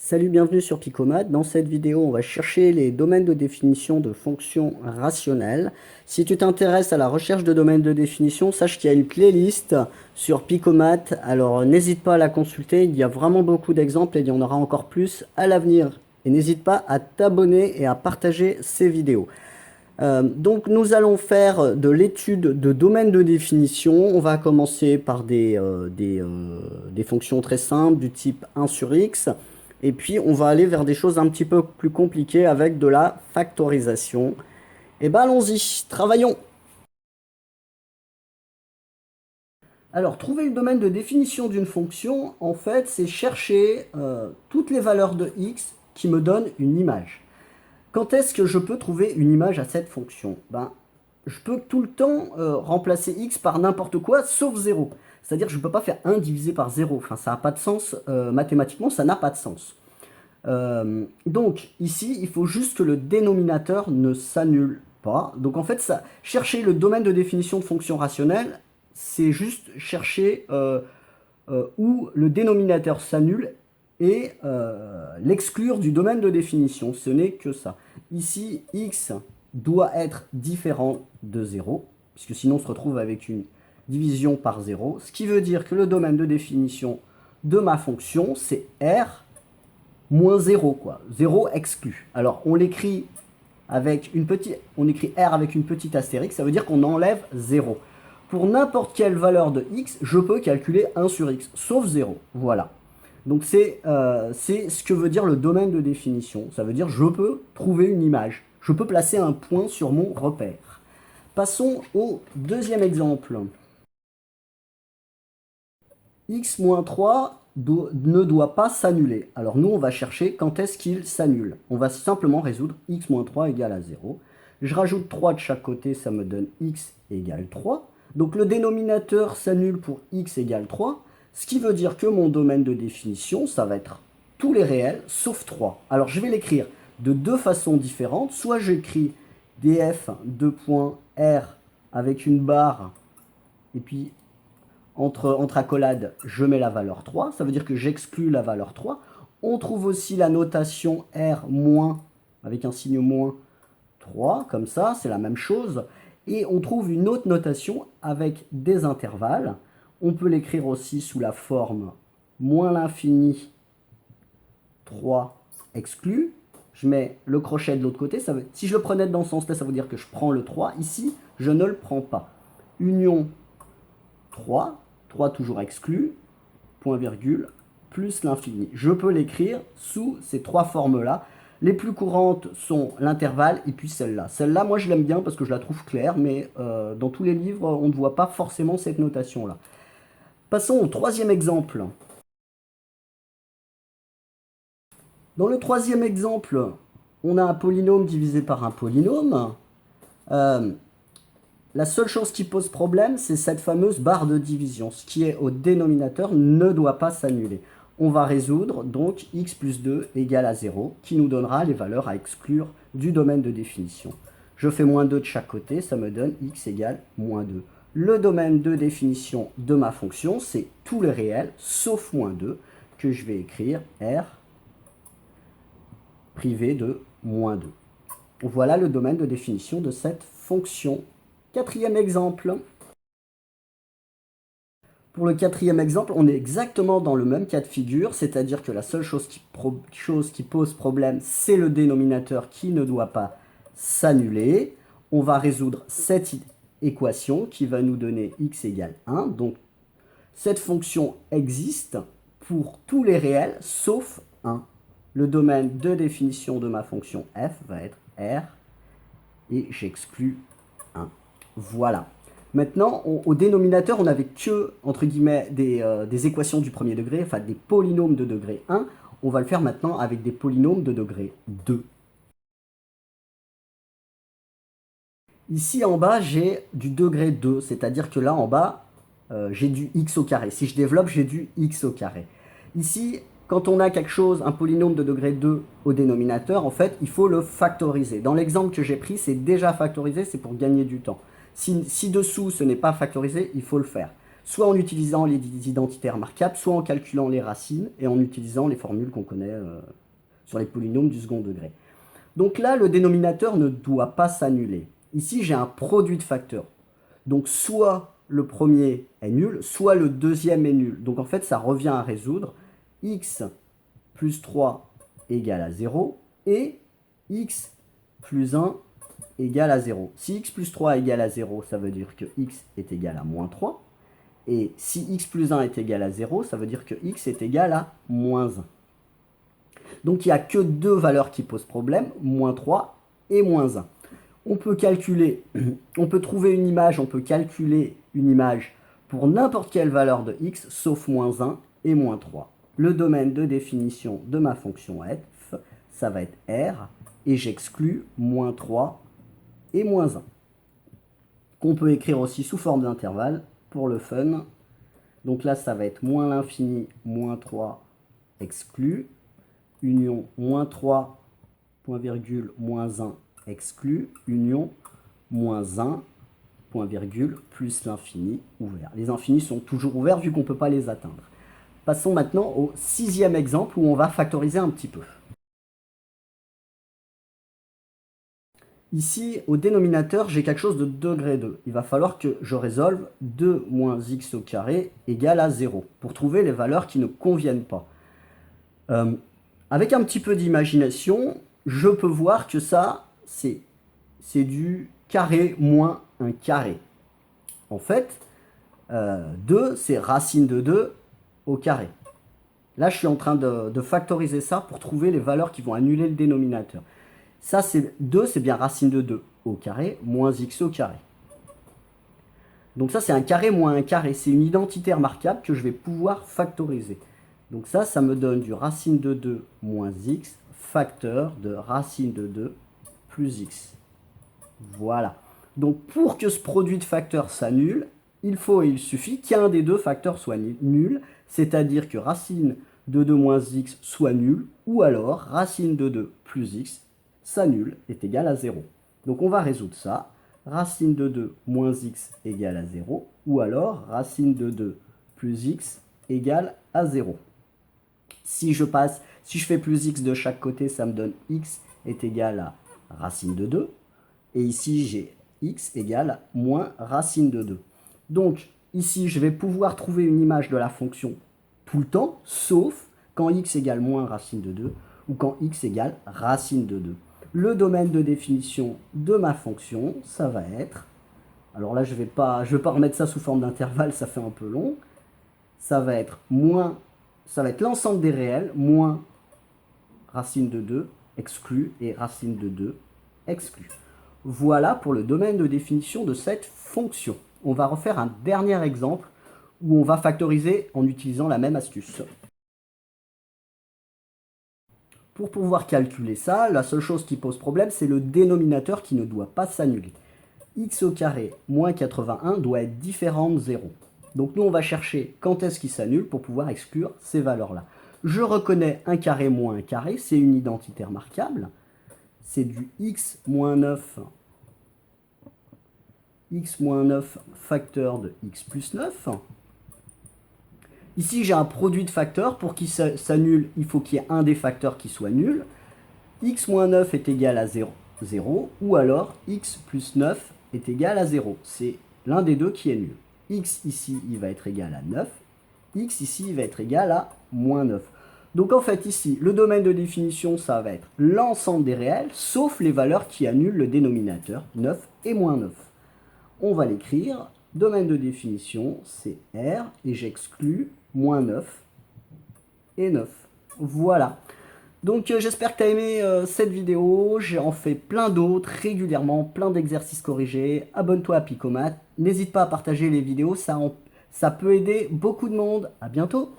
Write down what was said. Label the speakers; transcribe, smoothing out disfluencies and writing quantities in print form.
Speaker 1: Salut, bienvenue sur Picomat. Dans cette vidéo, on va chercher les domaines de définition de fonctions rationnelles. Si tu t'intéresses à la recherche de domaines de définition, sache qu'il y a une playlist sur Picomat. Alors n'hésite pas à la consulter, il y a vraiment beaucoup d'exemples et il y en aura encore plus à l'avenir. Et n'hésite pas à t'abonner et à partager ces vidéos. Donc nous allons faire de l'étude de domaines de définition. On va commencer par des fonctions très simples du type 1 sur x. Et puis on va aller vers des choses un petit peu plus compliquées avec de la factorisation. Et ben allons-y, travaillons. Alors trouver le domaine de définition d'une fonction, en fait, c'est chercher toutes les valeurs de x qui me donnent une image. Quand est-ce que je peux trouver une image à cette fonction? Je peux tout le temps remplacer x par n'importe quoi, sauf 0. C'est-à-dire que je ne peux pas faire 1 divisé par 0. Enfin, ça n'a pas de sens. Mathématiquement, ça n'a pas de sens. Donc, ici, il faut juste que le dénominateur ne s'annule pas. Donc, en fait, chercher le domaine de définition de fonction rationnelle, c'est juste chercher où le dénominateur s'annule et l'exclure du domaine de définition. Ce n'est que ça. Ici, x doit être différent de 0, puisque sinon on se retrouve avec une division par 0, ce qui veut dire que le domaine de définition de ma fonction, c'est r moins 0, quoi. 0 exclu. Alors, on l'écrit avec on écrit r avec une petite astérix, ça veut dire qu'on enlève 0. Pour n'importe quelle valeur de x, je peux calculer 1 sur x, sauf 0. Voilà. Donc c'est ce que veut dire le domaine de définition. Ça veut dire je peux trouver une image. Je peux placer un point sur mon repère. Passons au deuxième exemple. X moins 3 ne doit pas s'annuler. Alors nous, on va chercher quand est-ce qu'il s'annule. On va simplement résoudre x moins 3 égale à 0. Je rajoute 3 de chaque côté, ça me donne x égale 3. Donc le dénominateur s'annule pour x égale 3. Ce qui veut dire que mon domaine de définition, ça va être tous les réels sauf 3. Alors je vais l'écrire de deux façons différentes. Soit j'écris df r avec une barre, et puis entre accolades, je mets la valeur 3. Ça veut dire que j'exclus la valeur 3. On trouve aussi la notation r moins, avec un signe moins 3, comme ça, c'est la même chose. Et on trouve une autre notation avec des intervalles. On peut l'écrire aussi sous la forme moins l'infini 3 exclu. Je mets le crochet de l'autre côté. Si je le prenais dans ce sens-là, ça veut dire que je prends le 3. Ici, je ne le prends pas. Union 3, 3 toujours exclu, point virgule, plus l'infini. Je peux l'écrire sous ces trois formes-là. Les plus courantes sont l'intervalle et puis celle-là. Celle-là, moi, je l'aime bien parce que je la trouve claire, mais dans tous les livres, on ne voit pas forcément cette notation-là. Passons au troisième exemple. Dans le troisième exemple, on a un polynôme divisé par un polynôme. La seule chose qui pose problème, c'est cette fameuse barre de division. Ce qui est au dénominateur ne doit pas s'annuler. On va résoudre donc x plus 2 égale à 0, qui nous donnera les valeurs à exclure du domaine de définition. Je fais moins 2 de chaque côté, ça me donne x égale moins 2. Le domaine de définition de ma fonction, c'est tous les réels, sauf moins 2, que je vais écrire r privé de moins 2. Voilà le domaine de définition de cette fonction. Quatrième exemple. Pour le quatrième exemple, on est exactement dans le même cas de figure, c'est-à-dire que la seule chose qui pose problème, c'est le dénominateur qui ne doit pas s'annuler. On va résoudre cette équation qui va nous donner x égale 1. Donc, cette fonction existe pour tous les réels sauf 1. Le domaine de définition de ma fonction f va être r et j'exclus 1. Voilà. Maintenant, au dénominateur, on n'avait que, entre guillemets, des équations du premier degré, enfin des polynômes de degré 1. On va le faire maintenant avec des polynômes de degré 2. Ici en bas, j'ai du degré 2, c'est-à-dire que là en bas, j'ai du x au carré. Si je développe, j'ai du x au carré. Ici, quand on a quelque chose, un polynôme de degré 2 au dénominateur, en fait, il faut le factoriser. Dans l'exemple que j'ai pris, c'est déjà factorisé, c'est pour gagner du temps. Si dessous, ce n'est pas factorisé, il faut le faire. soit en utilisant les identités remarquables, soit en calculant les racines et en utilisant les formules qu'on connaît sur les polynômes du second degré. Donc là, le dénominateur ne doit pas s'annuler. Ici, j'ai un produit de facteurs. Donc soit le premier est nul, soit le deuxième est nul. Donc en fait, ça revient à résoudre x plus 3 égale à 0 et x plus 1 égale à 0. Si x plus 3 égale à 0, ça veut dire que x est égal à moins 3. Et si x plus 1 est égal à 0, ça veut dire que x est égal à moins 1. Donc il n'y a que deux valeurs qui posent problème, moins 3 et moins 1. On peut calculer, on peut trouver une image, on peut calculer une image pour n'importe quelle valeur de x, sauf moins 1 et moins 3. Le domaine de définition de ma fonction f, ça va être r, et j'exclus moins 3 et moins 1. Qu'on peut écrire aussi sous forme d'intervalle pour le fun. Donc là, ça va être moins l'infini, moins 3, exclu, union moins 3, point virgule, moins 1, exclu, union, moins 1, point virgule, plus l'infini, ouvert. Les infinis sont toujours ouverts vu qu'on ne peut pas les atteindre. Passons maintenant au sixième exemple où on va factoriser un petit peu. Ici, au dénominateur, j'ai quelque chose de degré 2. Il va falloir que je résolve 2 moins x au carré égale à 0 pour trouver les valeurs qui ne conviennent pas. Avec un petit peu d'imagination, je peux voir que ça, c'est du carré moins un carré. En fait, 2, c'est racine de 2 au carré. Là, je suis en train de factoriser ça pour trouver les valeurs qui vont annuler le dénominateur. Ça, c'est 2, c'est bien racine de 2 au carré moins x au carré. Donc ça, c'est un carré moins un carré. C'est une identité remarquable que je vais pouvoir factoriser. Donc ça me donne du racine de 2 moins x, facteur de racine de 2 plus x. Voilà. Donc pour que ce produit de facteurs s'annule, il suffit qu'un des deux facteurs soit nul, c'est-à-dire que racine de 2 moins x soit nul, ou alors racine de 2 plus x s'annule, est égal à 0. Donc on va résoudre ça. Racine de 2 moins x égale à 0, ou alors racine de 2 plus x égale à 0. Si je fais plus x de chaque côté, ça me donne x est égal à racine de 2. Et ici, j'ai x égale à moins racine de 2. Donc, ici, je vais pouvoir trouver une image de la fonction tout le temps, sauf quand x égale moins racine de 2 ou quand x égale racine de 2. Le domaine de définition de ma fonction, ça va être... Alors là, je vais pas remettre ça sous forme d'intervalle, ça fait un peu long. Ça va être l'ensemble des réels, moins racine de 2, exclu, et racine de 2, exclu. Voilà pour le domaine de définition de cette fonction. On va refaire un dernier exemple où on va factoriser en utilisant la même astuce. Pour pouvoir calculer ça, la seule chose qui pose problème, c'est le dénominateur qui ne doit pas s'annuler. X au carré moins 81 doit être différent de 0. Donc nous, on va chercher quand est-ce qu'il s'annule pour pouvoir exclure ces valeurs-là. Je reconnais un carré moins un carré, c'est une identité remarquable. C'est du x moins 9 facteur de x plus 9. Ici, j'ai un produit de facteurs. Pour qu'il s'annule, il faut qu'il y ait un des facteurs qui soit nul. X moins 9 est égal à 0, ou alors x plus 9 est égal à 0. C'est l'un des deux qui est nul. X ici, il va être égal à 9. X ici, il va être égal à moins 9. Donc en fait, ici, le domaine de définition, ça va être l'ensemble des réels, sauf les valeurs qui annulent le dénominateur, 9 et moins 9. On va l'écrire. Domaine de définition, c'est R, et j'exclus moins 9 et 9. Voilà. Donc j'espère que tu as aimé cette vidéo. J'en fais plein d'autres régulièrement, plein d'exercices corrigés. Abonne-toi à Picomath. N'hésite pas à partager les vidéos, ça peut aider beaucoup de monde. À bientôt.